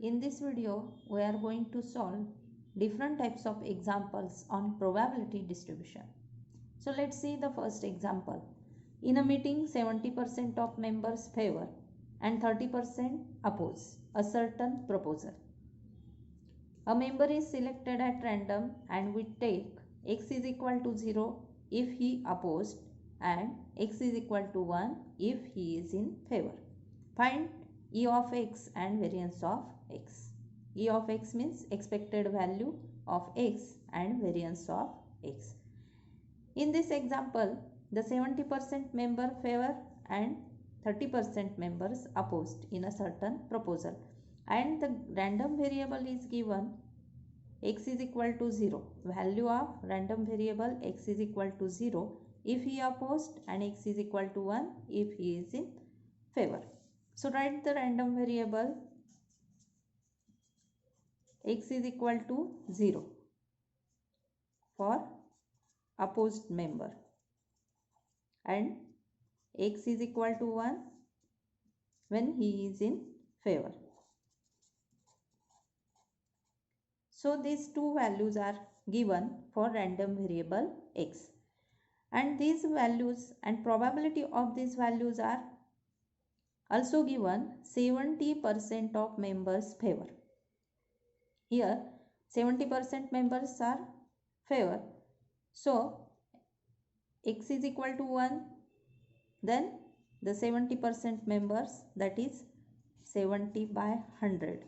In this video, we are going to solve different types of examples on probability distribution. So let's see the first example. In a meeting, 70% of members favor and 30% oppose a certain proposal. A member is selected at random and we take x is equal to 0 if he opposed and x is equal to 1 if he is in favor. Find E of x and variance of x. E of x means expected value of x and variance of x. In this example, the 70% member favor and 30% members opposed in a certain proposal, and the random variable is given x is equal to 0. Value of random variable x is equal to 0 if he opposed and x is equal to 1 if he is in favor. So write the random variable x is equal to 0 for opposed member and x is equal to 1 when he is in favor. So these two values are given for random variable x, and these values and probability of these values are also given 70% of members favor. Here 70% members are favor, so x is equal to 1, then the 70% members, that is 70 by 100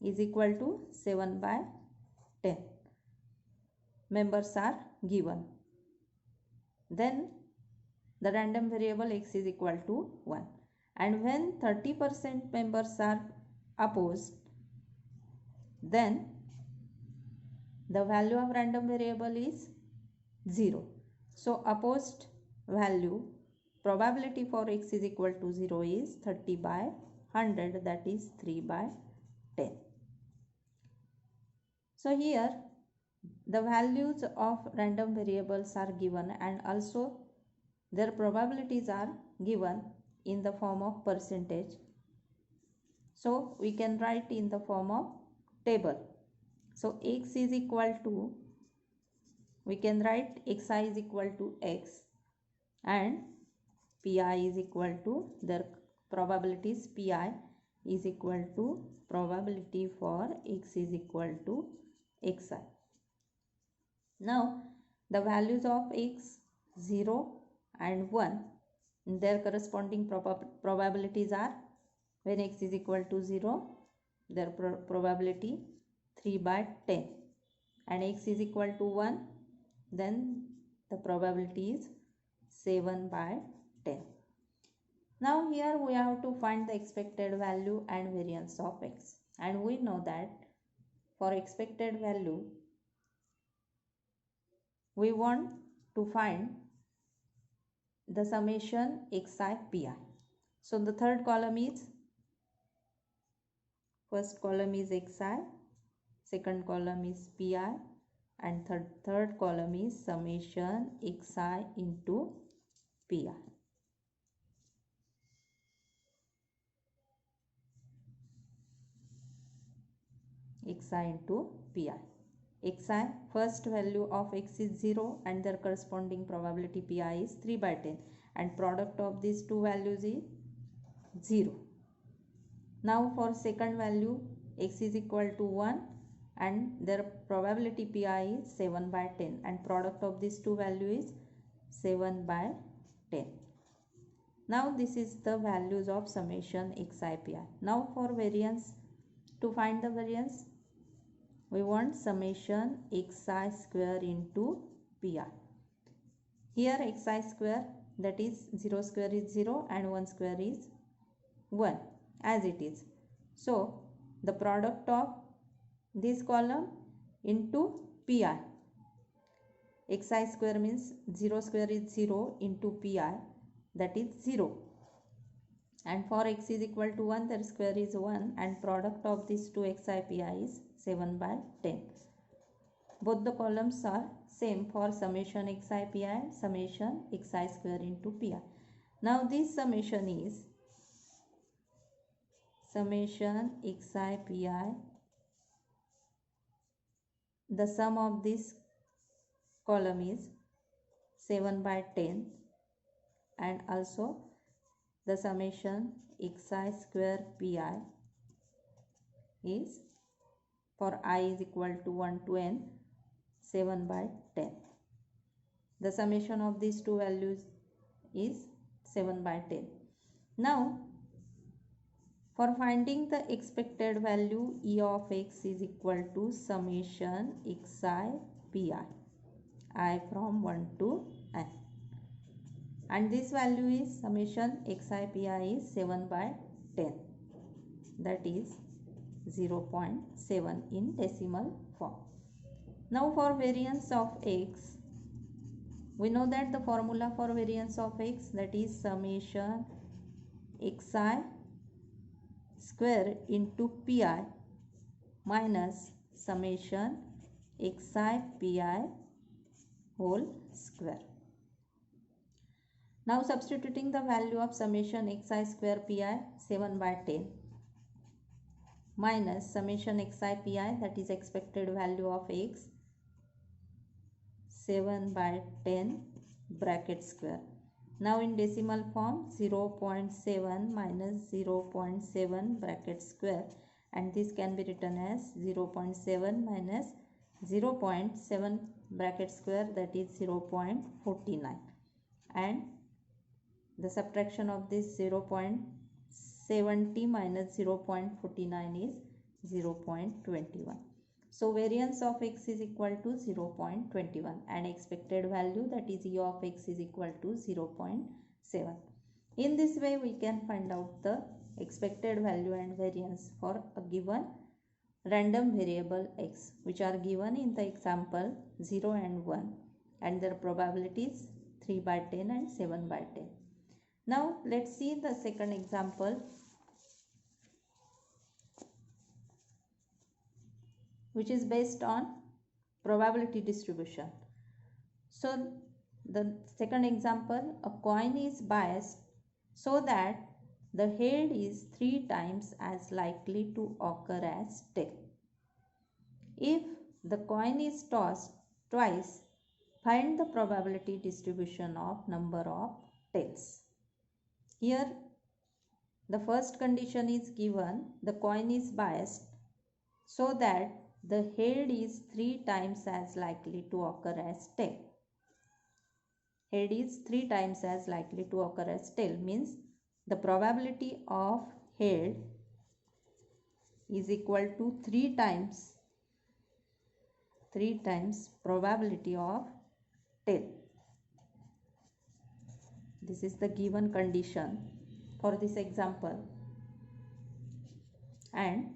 is equal to 7 by 10 members are given. Then the random variable x is equal to 1, and when 30% members are opposed, then the value of random variable is 0. So opposed value probability for x is equal to 0 is 30 by 100, that is 3 by 10. So here the values of random variables are given and also their probabilities are given in the form of percentage. So we can write in the form of table. So x is equal to, we can write xi is equal to x and pi is equal to their probabilities. Pi is equal to probability for x is equal to xi. Now the values of x 0 and 1, their corresponding probabilities are, when x is equal to 0, their probability 3 by 10, and x is equal to 1, then the probability is 7 by 10. Now here we have to find the expected value and variance of x, and we know that for expected value we want to find the summation xi pi. So the third column is, first column is xi, second column is pi, and third column is summation xi into pi. Xi into pi. Xi, first value of x is 0 and their corresponding probability pi is 3 by 10, and product of these two values is 0. Now for second value x is equal to 1 and their probability pi is 7 by 10, and product of these two values is 7 by 10. Now this is the values of summation xi pi. Now for variance, to find the variance we want summation xi square into pi. Here xi square, that is 0 square is 0 and 1 square is 1 as it is. So the product of this column into pi, xi square means 0 square is 0 into pi, that is 0, and for x is equal to 1, their square is 1, and product of these two xi pi is 7 by 10. Both the columns are same for summation xi pi and summation xi square into pi. Now this summation is summation xi pi, the sum of this column is 7 by 10, and also the summation xi square pi is for I is equal to 1 to n 7 by 10. The summation of these two values is 7 by 10. Now for finding the expected value, E of x is equal to summation xi pi, I from 1 to n, and this value is summation xi pi is 7 by 10, that is 0.7 in decimal form. Now for variance of x, we know that the formula for variance of x, that is summation xi square into pi minus summation xi pi whole square. Now substituting the value of summation xi square pi 7 by 10 minus summation xi pi, that is expected value of x 7 by 10 bracket square. Now in decimal form 0.7 minus 0.7 bracket square, and this can be written as 0.7 minus 0.7 bracket square, that is 0.49, and the subtraction of this 0.70 minus 0.49 is 0.21. So variance of x is equal to 0.21 and expected value, that is E of x, is equal to 0.7. In this way we can find out the expected value and variance for a given random variable x, which are given in the example 0 and 1, and their probabilities 3 by 10 and 7 by 10. Now let's see the second example, which is based on probability distribution. So the second example, a coin is biased so that the head is 3 times as likely to occur as tail. If the coin is tossed twice, find the probability distribution of number of tails. Here the first condition is given, the coin is biased so that the head is 3 times as likely to occur as tail. Head is 3 times as likely to occur as tail means the probability of head is equal to 3 times probability of tail. This is the given condition for this example, and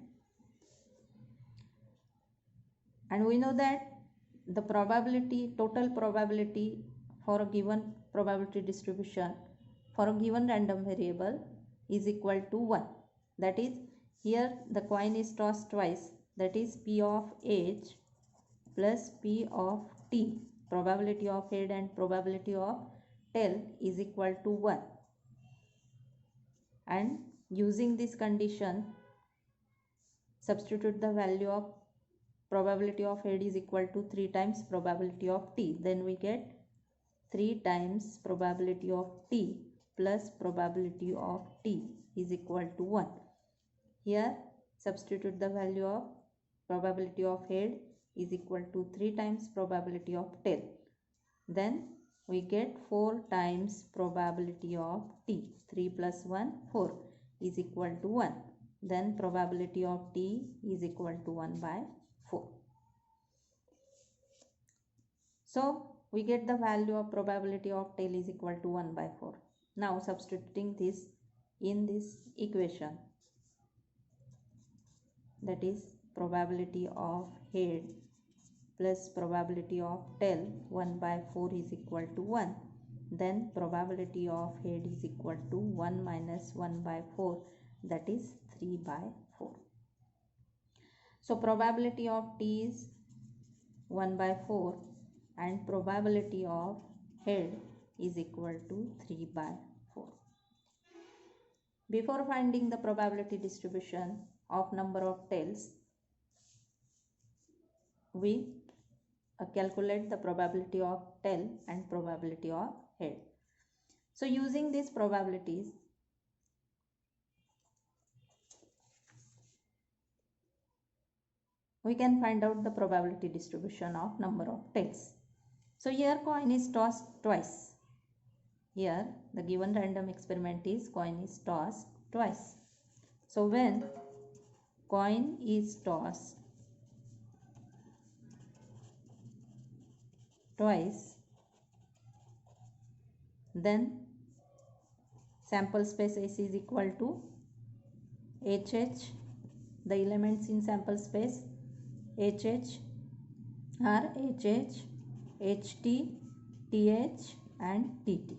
we know that the probability, total probability for a given probability distribution for a given random variable is equal to 1. That is, here the coin is tossed twice, that is P of H plus P of T, probability of head and probability of tail is equal to 1. And using this condition, substitute the value of probability of head is equal to 3 times probability of T. Then we get 3 times probability of T plus probability of T is equal to 1. Here substitute the value of probability of head is equal to 3 times probability of tail. Then we get 4 times probability of T. 3 plus 1, 4 is equal to 1. Then probability of T is equal to 1 by 4. So we get the value of probability of tail is equal to 1 by 4. Now substituting this in this equation, that is probability of head plus probability of tail 1 by 4 is equal to 1. Then probability of head is equal to 1 minus 1 by 4, that is 3 by 4. So probability of T is 1 by 4 and probability of head is equal to 3 by 4. Before finding the probability distribution of number of tails, we calculate the probability of tail and probability of head. So using these probabilities, we can find out the probability distribution of number of tails. So here coin is tossed twice. Here the given random experiment is coin is tossed twice. So when coin is tossed twice, then sample space S is equal to HH, the elements in sample space HH are HH, HT, TH and TT.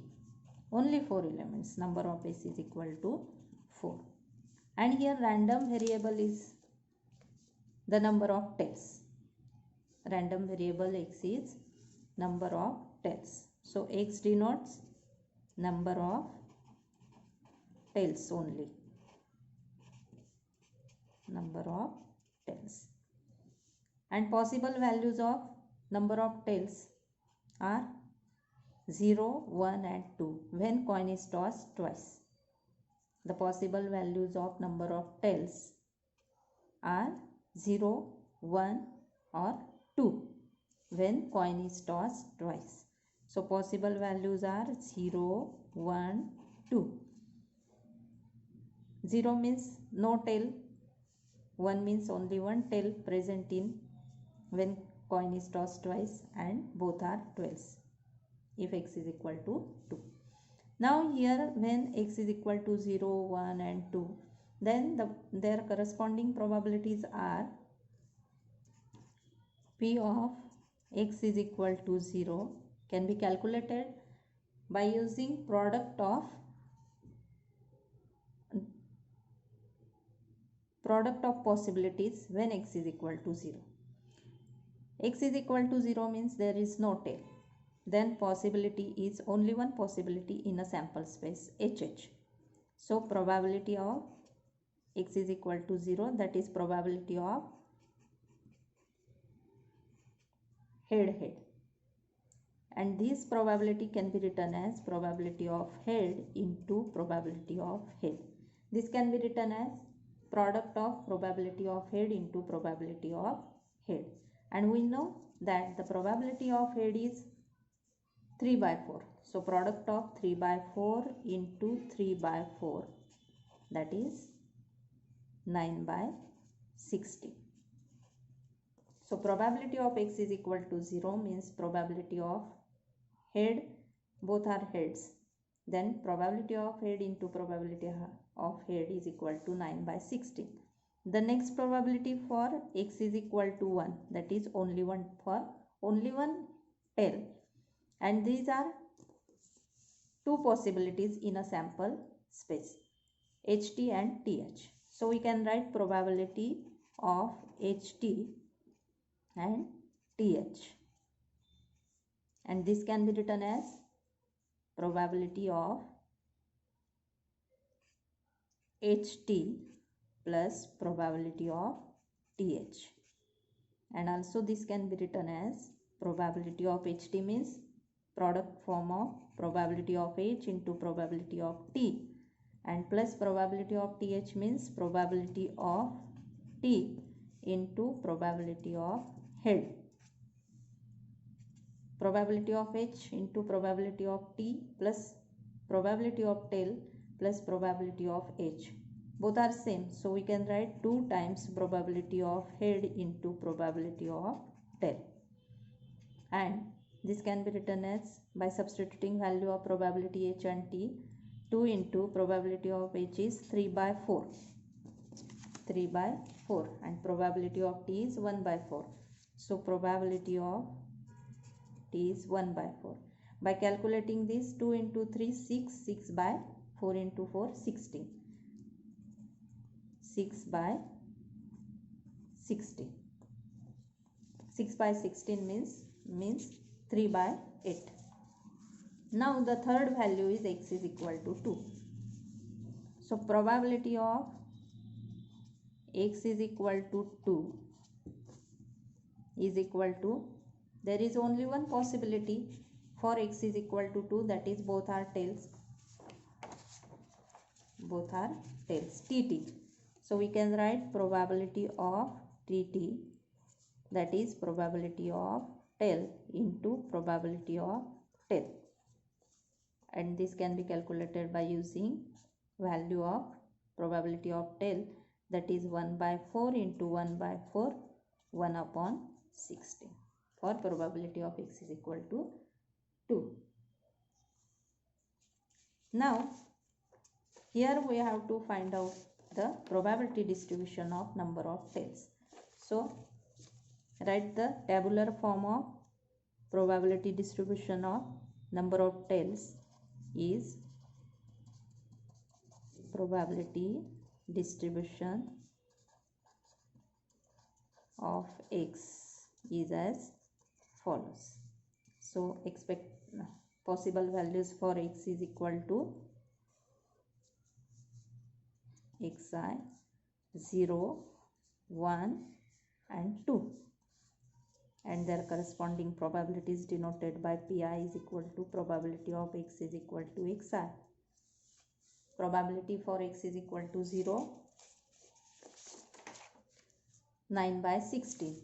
Only 4 elements. Number of S is equal to 4. And here random variable is the number of tails. Random variable X is number of tails. So X denotes number of tails only. Number of tails. And possible values of number of tails are 0, 1 and 2 when coin is tossed twice. The possible values of number of tails are 0, 1 or 2 when coin is tossed twice. So possible values are 0, 1, 2. 0 means no tail, 1 means only one tail present in when coin is tossed twice, and both are 12s if X is equal to 2. Now here when X is equal to 0, 1 and 2, then their corresponding probabilities are P of X is equal to 0 can be calculated by using product of possibilities when X is equal to 0. X is equal to 0 means there is no tail. Then possibility is only one possibility in a sample space HH. So probability of X is equal to 0, that is probability of head. And this probability can be written as probability of head into probability of head. This can be written as product of probability of head into probability of head. And we know that the probability of head is 3 by 4. So product of 3 by 4 into 3 by 4, that is 9 by 60. So probability of X is equal to 0 means probability of head, both are heads. Then probability of head into probability of head is equal to 9 by 60. The next probability for X is equal to 1, that is only one for only one tail. And these are two possibilities in a sample space HT and TH. So we can write probability of HT and TH, and this can be written as probability of HT plus probability of TH, and also this can be written as probability of HT means product form of probability of H into probability of T, and plus probability of TH means probability of T into probability of head. Probability of H into probability of T plus probability of tail plus probability of H. Both are same, so we can write 2 times probability of head into probability of tail. And this can be written as by substituting value of probability H and T. 2 into probability of H is 3 by 4. 3 by 4 and probability of T is 1 by 4. So probability of T is 1 by 4. By calculating this, 2 into 3 6, 6 by 4 into 4 16. 6 by 16. 6 by 16 means 3 by 8. Now the third value is X is equal to 2. So probability of x is equal to 2 is equal to, there is only one possibility for x is equal to 2, that is both are tails, tt. So we can write probability of tt, that is probability of tail into probability of tail, and this can be calculated by using value of probability of tail, that is 1 by 4 into 1 by 4, 1 upon 16 for probability of x is equal to 2. Now here we have to find out the probability distribution of number of tails. So write the tabular form of probability distribution of number of tails is probability distribution of x is as follows. So expect possible values for x is equal to xi 0, 1 and 2, and their corresponding probabilities denoted by pi is equal to probability of x is equal to xi. Probability for x is equal to 0, 9 by 16.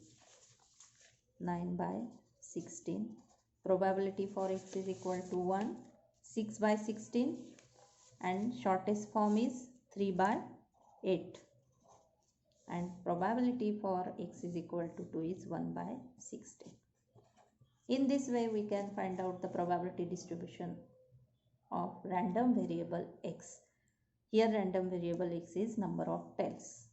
9 by 16. Probability for x is equal to 1, 6 by 16, and shortest form is 3 by 8. And probability for x is equal to 2 is 1 by 16. In this way we can find out the probability distribution of random variable x. Here random variable x is number of tails.